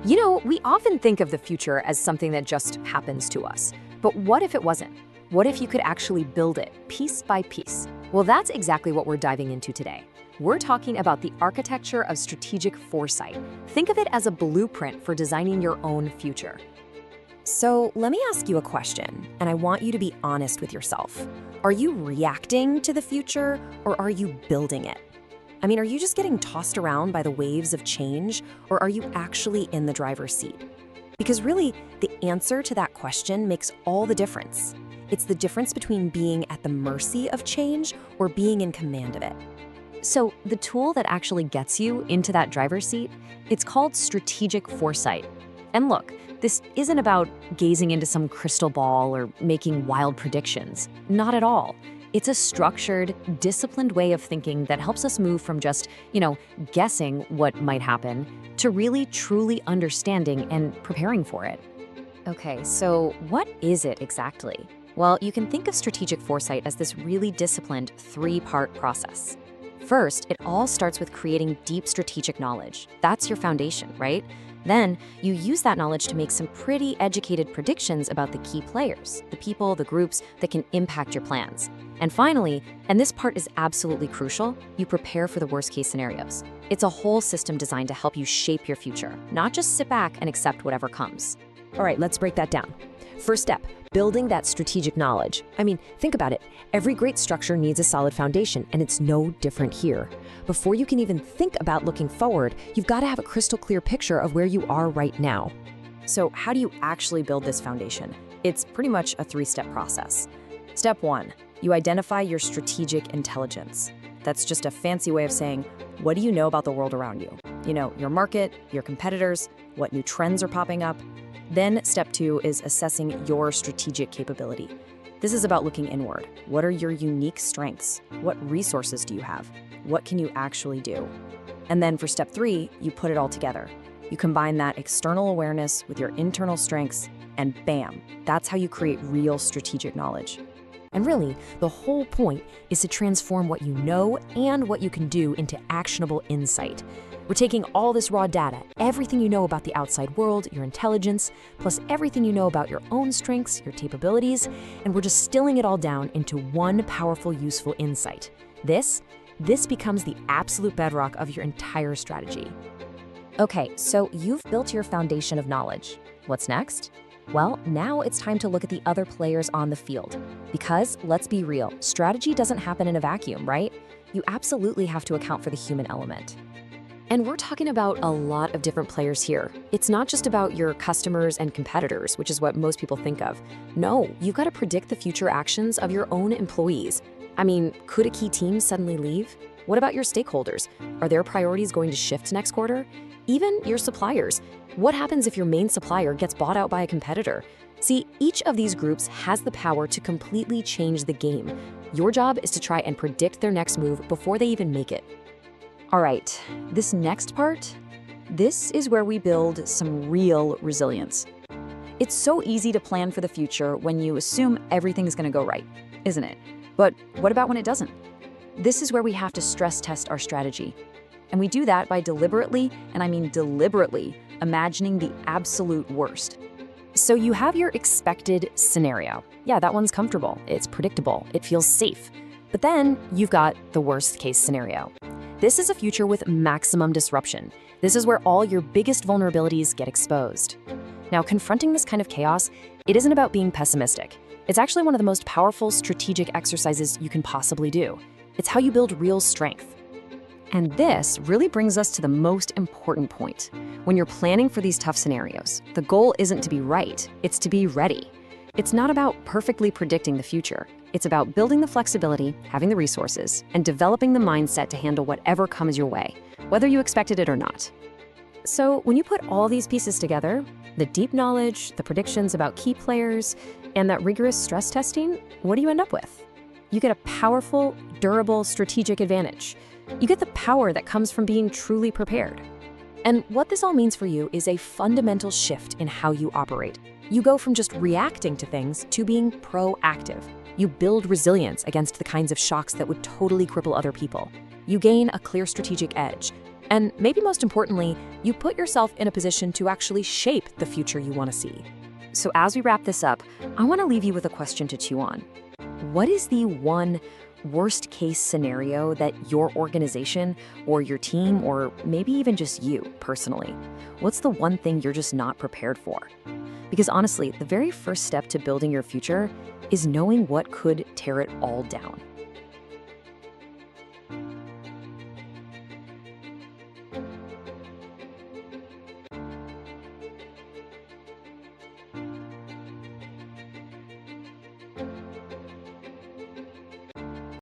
We often think of the future as something that just happens to us. But what if it wasn't? What if you could actually build it piece by piece? Well, that's exactly what we're diving into today. We're talking about the architecture of strategic foresight. Think of it as a blueprint for designing your own future. So let me ask you a question, and I want you to be honest with yourself. Are you reacting to the future, or are you building it? Are you just getting tossed around by the waves of change, or are you actually in the driver's seat? Because really, the answer to that question makes all the difference. It's the difference between being at the mercy of change or being in command of it. So the tool that actually gets you into that driver's seat, it's called strategic foresight. And look, this isn't about gazing into some crystal ball or making wild predictions. Not at all. It's a structured, disciplined way of thinking that helps us move from just, guessing what might happen to really truly understanding and preparing for it. Okay, so what is it exactly? Well, you can think of strategic foresight as this really disciplined three-part process. First, it all starts with creating deep strategic knowledge. That's your foundation, right? Then, you use that knowledge to make some pretty educated predictions about the key players, the people, the groups that can impact your plans. And finally, and this part is absolutely crucial, you prepare for the worst-case scenarios. It's a whole system designed to help you shape your future, not just sit back and accept whatever comes. All right, let's break that down. First step, building that strategic knowledge. Think about it. Every great structure needs a solid foundation, and it's no different here. Before you can even think about looking forward, you've got to have a crystal clear picture of where you are right now. So how do you actually build this foundation? It's pretty much a three-step process. Step 1, you identify your strategic intelligence. That's just a fancy way of saying, what do you know about the world around you? Your market, your competitors, what new trends are popping up. Then step 2 is assessing your strategic capability. This is about looking inward. What are your unique strengths? What resources do you have? What can you actually do? And then for step 3, you put it all together. You combine that external awareness with your internal strengths, and bam, that's how you create real strategic knowledge. And really, the whole point is to transform what you know and what you can do into actionable insight. We're taking all this raw data, everything you know about the outside world, your intelligence, plus everything you know about your own strengths, your capabilities, and we're distilling it all down into one powerful, useful insight. This becomes the absolute bedrock of your entire strategy. Okay, so you've built your foundation of knowledge. What's next? Well, now it's time to look at the other players on the field. Because, let's be real, strategy doesn't happen in a vacuum, right? You absolutely have to account for the human element. And we're talking about a lot of different players here. It's not just about your customers and competitors, which is what most people think of. No, you've got to predict the future actions of your own employees. Could a key team suddenly leave? What about your stakeholders? Are their priorities going to shift next quarter? Even your suppliers. What happens if your main supplier gets bought out by a competitor? See, each of these groups has the power to completely change the game. Your job is to try and predict their next move before they even make it. All right, this next part, this is where we build some real resilience. It's so easy to plan for the future when you assume everything's going to go right, isn't it? But what about when it doesn't? This is where we have to stress test our strategy. And we do that by deliberately, and I mean deliberately, imagining the absolute worst. So you have your expected scenario. Yeah, that one's comfortable, it's predictable, it feels safe. But then you've got the worst case scenario. This is a future with maximum disruption. This is where all your biggest vulnerabilities get exposed. Now, confronting this kind of chaos, it isn't about being pessimistic. It's actually one of the most powerful strategic exercises you can possibly do. It's how you build real strength. And this really brings us to the most important point. When you're planning for these tough scenarios, the goal isn't to be right, it's to be ready. It's not about perfectly predicting the future. It's about building the flexibility, having the resources, and developing the mindset to handle whatever comes your way, whether you expected it or not. So when you put all these pieces together, the deep knowledge, the predictions about key players, and that rigorous stress testing, what do you end up with? You get a powerful, durable, strategic advantage. You get the power that comes from being truly prepared. And what this all means for you is a fundamental shift in how you operate. You go from just reacting to things to being proactive. You build resilience against the kinds of shocks that would totally cripple other people. You gain a clear strategic edge. And maybe most importantly, you put yourself in a position to actually shape the future you want to see. So as we wrap this up, I want to leave you with a question to chew on. What is the one worst case scenario that your organization or your team, or maybe even just you personally, what's the one thing you're just not prepared for? Because honestly, the very first step to building your future is knowing what could tear it all down.